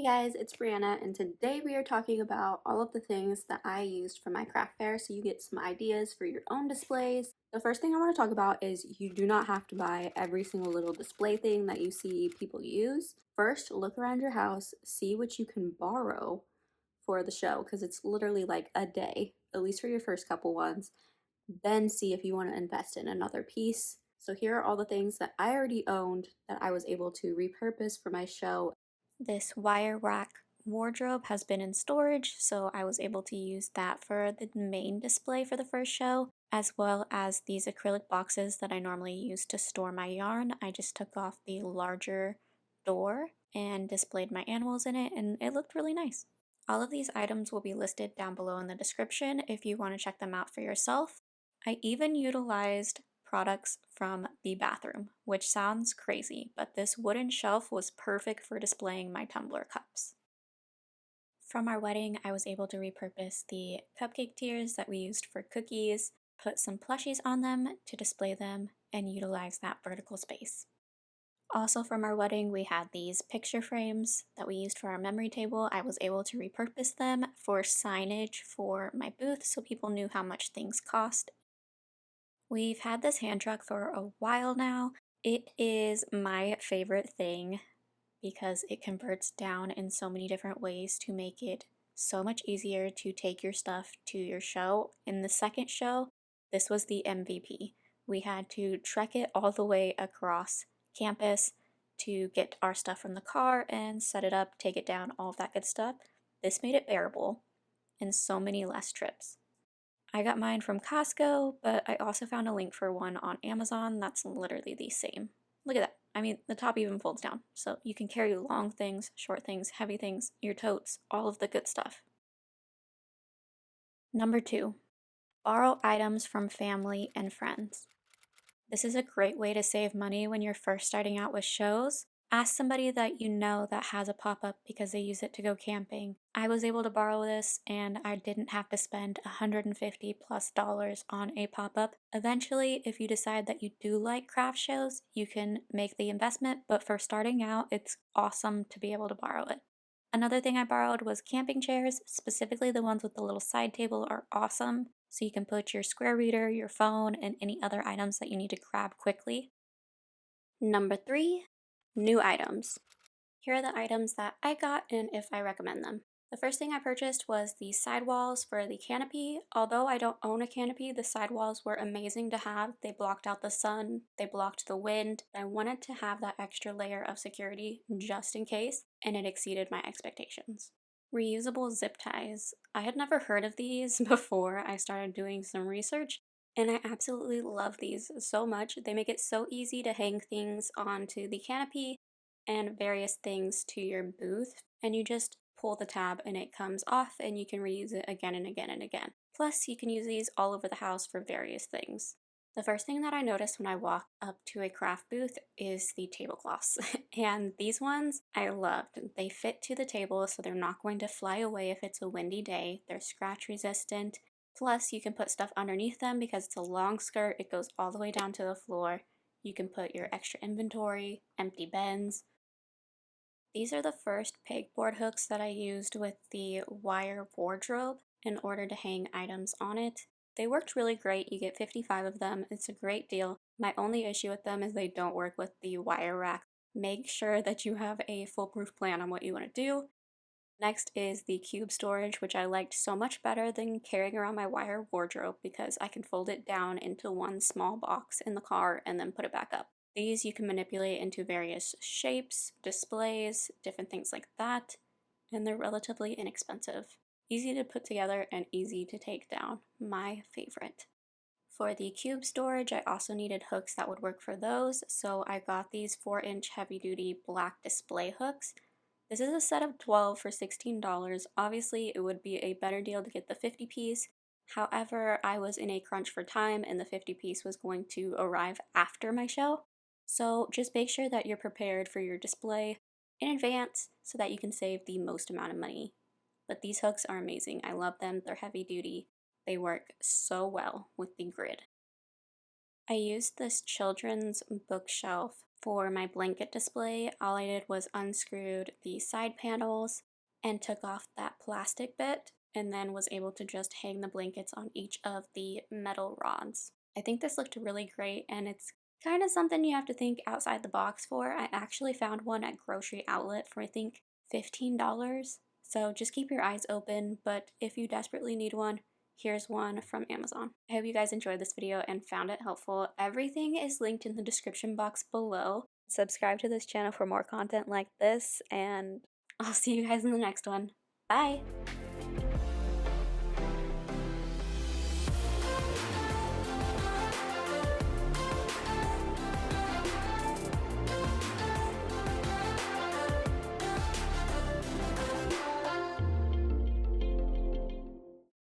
Guys, it's Brianna, and today we are talking about all of the things that I used for my craft fair so you get some ideas for your own displays. The first thing I want to talk about is you do not have to buy every single little display thing that you see people use. First, look around your house, see what you can borrow for the show because it's literally like a day, at least for your first couple ones. Then see if you want to invest in another piece. So here are all the things that I already owned that I was able to repurpose for my show. This wire rack wardrobe has been in storage, so I was able to use that for the main display for the first show, as well as these acrylic boxes that I normally use to store my yarn. I just took off the larger door and displayed my animals in it, and it looked really nice. All of these items will be listed down below in the description if you want to check them out for yourself. I even utilized products from the bathroom, which sounds crazy, but this wooden shelf was perfect for displaying my tumbler cups. From our wedding, I was able to repurpose the cupcake tiers that we used for cookies, put some plushies on them to display them, and utilize that vertical space. Also from our wedding, we had these picture frames that we used for our memory table. I was able to repurpose them for signage for my booth so people knew how much things cost. We've had this hand truck for a while now. It is my favorite thing because it converts down in so many different ways to make it so much easier to take your stuff to your show. In the second show, this was the MVP. We had to trek it all the way across campus to get our stuff from the car and set it up, take it down, all of that good stuff. This made it bearable and so many less trips. I got mine from Costco, but I also found a link for one on Amazon that's literally the same. Look at that. I mean, the top even folds down, so you can carry long things, short things, heavy things, your totes, all of the good stuff. Number 2, borrow items from family and friends. This is a great way to save money when you're first starting out with shows. Ask somebody that you know that has a pop-up because they use it to go camping. I was able to borrow this and I didn't have to spend $150+ on a pop-up. Eventually, if you decide that you do like craft shows, you can make the investment, but for starting out, it's awesome to be able to borrow it. Another thing I borrowed was camping chairs, specifically the ones with the little side table are awesome. So you can put your square reader, your phone, and any other items that you need to grab quickly. Number 3, new items. Here are the items that I got and if I recommend them. The first thing I purchased was the sidewalls for the canopy. Although I don't own a canopy, the sidewalls were amazing to have. They blocked out the sun, they blocked the wind. I wanted to have that extra layer of security just in case, and it exceeded my expectations. Reusable zip ties. I had never heard of these before I started doing some research, and I absolutely love these so much. They make it so easy to hang things onto the canopy and various things to your booth, and you just pull the tab and it comes off and you can reuse it again and again and again. Plus, you can use these all over the house for various things. The first thing that I noticed when I walked up to a craft booth is the tablecloths. And these ones I loved. They fit to the table so they're not going to fly away if it's a windy day. They're scratch resistant. Plus, you can put stuff underneath them because it's a long skirt. It goes all the way down to the floor. You can put your extra inventory, empty bins. These are the first pegboard hooks that I used with the wire wardrobe in order to hang items on it. They worked really great. You get 55 of them. It's a great deal. My only issue with them is they don't work with the wire rack. Make sure that you have a foolproof plan on what you want to do. Next is the cube storage, which I liked so much better than carrying around my wire wardrobe because I can fold it down into one small box in the car and then put it back up. These you can manipulate into various shapes, displays, different things like that, and they're relatively inexpensive. Easy to put together and easy to take down. My favorite. For the cube storage, I also needed hooks that would work for those, so I got these 4-inch heavy-duty black display hooks. This is a set of 12 for $16. Obviously, it would be a better deal to get the 50-piece. However, I was in a crunch for time and the 50-piece was going to arrive after my show. So just make sure that you're prepared for your display in advance so that you can save the most amount of money. But these hooks are amazing. I love them. They're heavy duty. They work so well with the grid. I used this children's bookshelf For my blanket display, all I did was unscrewed the side panels and took off that plastic bit, and then was able to just hang the blankets on each of the metal rods. I think this looked really great, and it's kind of something you have to think outside the box for. I actually found one at Grocery Outlet for I think $15. So just keep your eyes open, but if you desperately need one, here's one from Amazon. I hope you guys enjoyed this video and found it helpful. Everything is linked in the description box below. Subscribe to this channel for more content like this, and I'll see you guys in the next one. Bye!